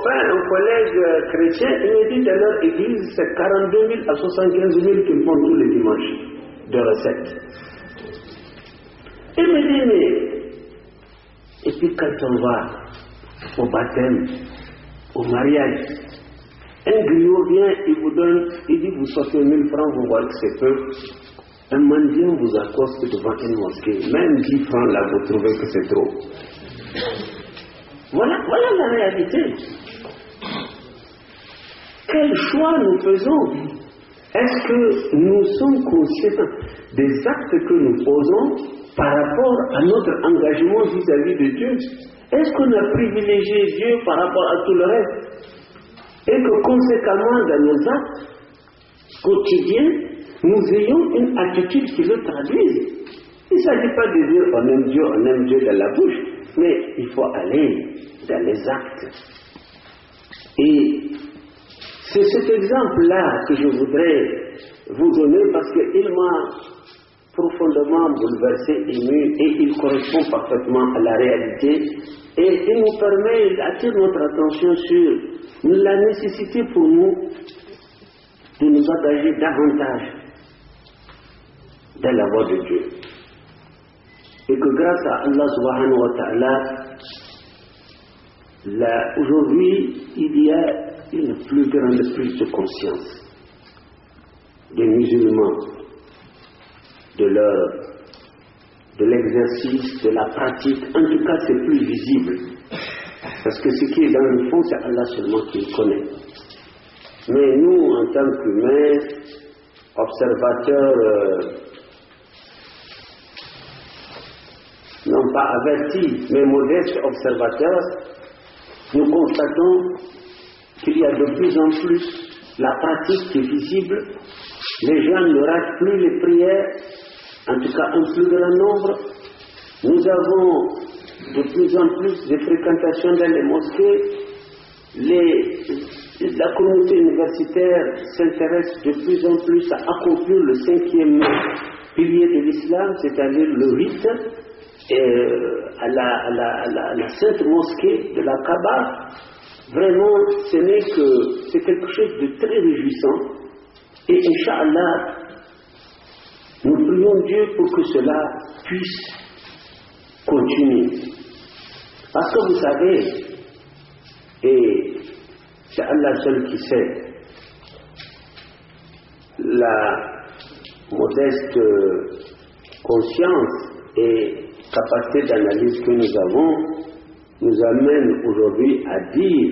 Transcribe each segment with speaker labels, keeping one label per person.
Speaker 1: copain, un collègue chrétien, il me dit dans leur église, c'est 42 000 à 75 000 qu'ils font tous les dimanches de recettes. Il me dit, mais... Et puis quand on va au baptême, au mariage, un griot vient, il vous donne, il dit, vous sortez 1000 francs, vous voyez que c'est peu. Un mendiant vous accoste devant une mosquée, même 10 francs là, vous trouvez que c'est trop. Voilà la réalité. Quel choix nous faisons? Est-ce que nous sommes conscients des actes que nous posons par rapport à notre engagement vis-à-vis de Dieu? Est-ce qu'on a privilégié Dieu par rapport à tout le reste? Et que conséquemment dans nos actes quotidiens, nous ayons une attitude qui le traduise. Il ne s'agit pas de dire on aime Dieu dans la bouche, mais il faut aller dans les actes. Et c'est cet exemple-là que je voudrais vous donner parce qu'il m'a profondément bouleversé, ému, et il correspond parfaitement à la réalité. Et il nous permet d'attirer notre attention sur la nécessité pour nous de nous engager davantage dans la voie de Dieu. Et que grâce à Allah subhanahu wa ta'ala, aujourd'hui, il y a une plus grande prise de conscience des musulmans, de l'exercice, de la pratique. En tout cas, c'est plus visible. Parce que ce qui est dans le fond, c'est Allah seulement qui le connaît. Mais nous, en tant qu'humains, observateurs, non pas avertis, mais modestes observateurs, nous constatons qu'il y a de plus en plus la pratique qui est visible. Les gens ne ratent plus les prières, en tout cas un plus grand nombre. Nous avons de plus en plus de fréquentations dans les mosquées. La communauté universitaire s'intéresse de plus en plus à accomplir le 5e pilier de l'islam, c'est-à-dire le rite, à la sainte mosquée de la Kaaba. Vraiment, c'est quelque chose de très réjouissant. Et Inch'Allah, nous prions Dieu pour que cela puisse continuer. Parce que vous savez, et c'est Allah seul qui sait, la modeste conscience et capacité d'analyse que nous avons nous amène aujourd'hui à dire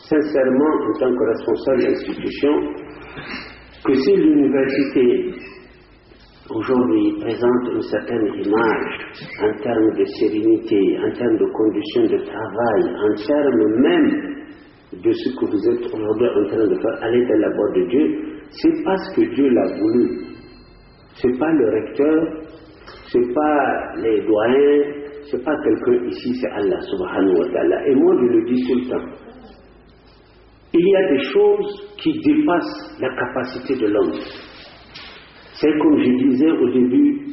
Speaker 1: sincèrement en tant que responsable d'institution que si l'université aujourd'hui présente une certaine image en termes de sérénité, en termes de conditions de travail, en termes même de ce que vous êtes aujourd'hui en train de faire, aller dans la voie de Dieu, c'est parce que Dieu l'a voulu. C'est pas le recteur, c'est pas les doyens, c'est pas quelqu'un ici, c'est Allah subhanahu wa ta'ala. Et moi je le dis tout le temps. Il y a des choses qui dépassent la capacité de l'homme. C'est comme je disais au début,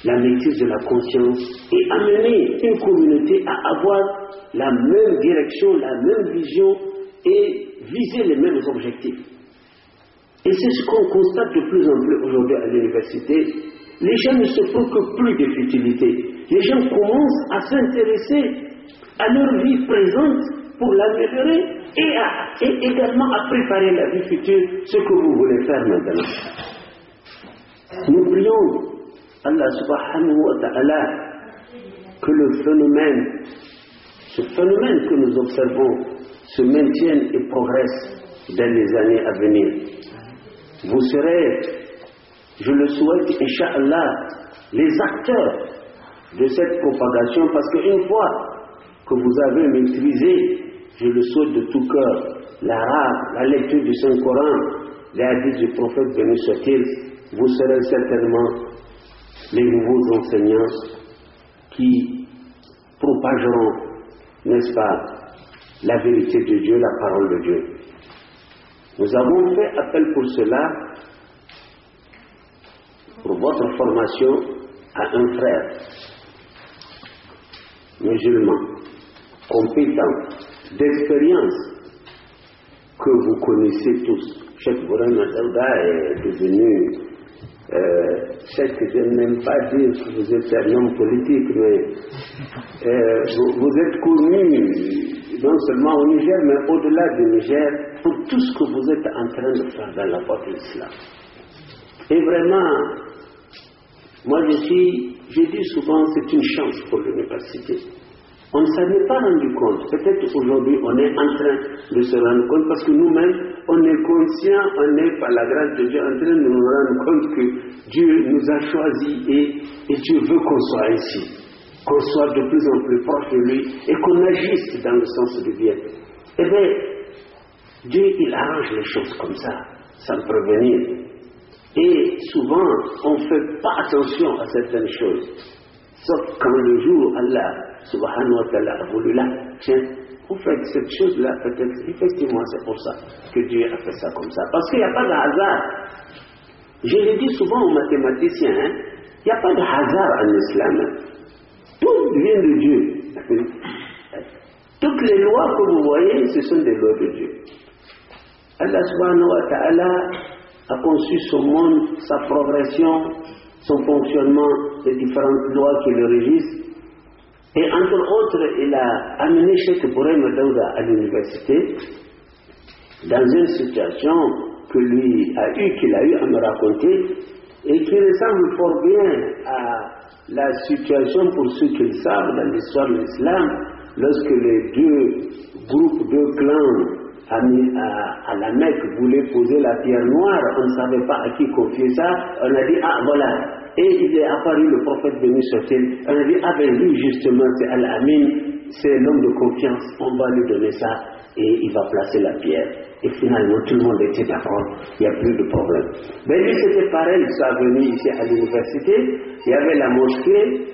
Speaker 1: la maîtrise de la conscience et amener une communauté à avoir la même direction, la même vision et viser les mêmes objectifs. Et c'est ce qu'on constate de plus en plus aujourd'hui à l'université. Les gens ne se préoccupent plus des futilités. Les gens commencent à s'intéresser à leur vie présente pour l'améliorer et également à préparer la vie future, ce que vous voulez faire maintenant. Nous prions Allah subhanahu wa ta'ala que le phénomène, ce phénomène que nous observons se maintienne et progresse dans les années à venir. Vous serez, je le souhaite, Inch'Allah, les acteurs de cette propagation, parce qu'une fois que vous avez maîtrisé, je le souhaite de tout cœur, l'arabe, la lecture du Saint-Coran, les hadiths du prophète béni soit-il, vous serez certainement les nouveaux enseignants qui propageront, n'est-ce pas, la vérité de Dieu, la parole de Dieu. Nous avons fait appel pour cela, pour votre formation, à un frère musulman, compétent, d'expérience que vous connaissez tous. Cheikh Bourama Daouda est devenu, je n'aime pas dire que vous êtes un homme politique, mais vous êtes connu non seulement au Niger, mais au-delà du Niger, pour tout ce que vous êtes en train de faire dans la voie de l'islam. Et vraiment, moi je dis souvent, c'est une chance pour l'université. On ne s'en est pas rendu compte. Peut-être aujourd'hui, on est en train de se rendre compte parce que nous-mêmes, on est conscients, on est par la grâce de Dieu en train de nous rendre compte que Dieu nous a choisis et Dieu veut qu'on soit ainsi, qu'on soit de plus en plus proche de lui et qu'on agisse dans le sens du bien. Eh bien, Dieu, il arrange les choses comme ça, sans prévenir. Et souvent, on ne fait pas attention à certaines choses. Sauf quand le jour, Allah, subhanahu wa ta'ala, a voulu là, tiens, vous faites cette chose-là, peut-être, effectivement, c'est pour ça que Dieu a fait ça comme ça. Parce qu'il n'y a pas de hasard. Je le dis souvent aux mathématiciens, il n'y a pas de hasard en islam. Tout vient de Dieu. Toutes les lois que vous voyez, ce sont des lois de Dieu. Allah subhanahu wa ta'ala a conçu son monde, sa progression, son fonctionnement, les différentes lois qui le régissent. Et entre autres, il a amené Cheikh Bourama Daouda à l'université dans une situation qu'il a eu à me raconter et qui ressemble fort bien à la situation, pour ceux qui le savent, dans l'histoire de l'islam, lorsque les deux groupes, deux clans à la Mecque voulaient poser la pierre noire, on ne savait pas à qui confier ça, on a dit, ah voilà, et il est apparu le prophète béni soit-il, on a dit, ah ben lui justement c'est Al-Amin, c'est l'homme de confiance, on va lui donner ça, et il va placer la pierre. Et finalement tout le monde était d'accord, il n'y a plus de problème. Mais lui c'était pareil, il soit venu ici à l'université, il y avait la mosquée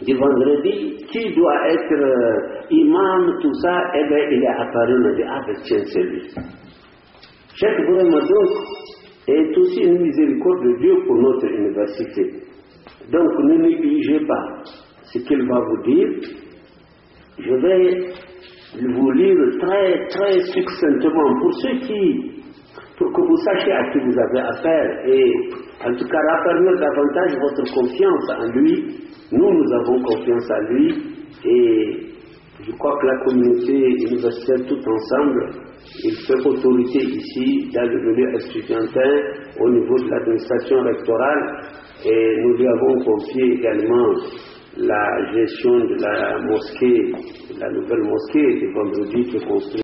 Speaker 1: du vendredi, qui doit être imam, tout ça, et bien il est apparu, on a dit, ah ben tiens c'est lui. Cheikh Bourama donc est aussi une miséricorde de Dieu pour notre université. Donc ne négligez pas ce qu'il va vous dire. Je vais vous lire très très succinctement pour que vous sachiez à qui vous avez affaire et en tout cas raffermir davantage votre confiance en lui. Nous avons confiance en lui et je crois que la communauté universitaire tout ensemble, il fait autorité ici dans le milieu estudiantin au niveau de l'administration rectorale et nous lui avons confié également la gestion de la mosquée, la nouvelle mosquée du vendredi qui est construite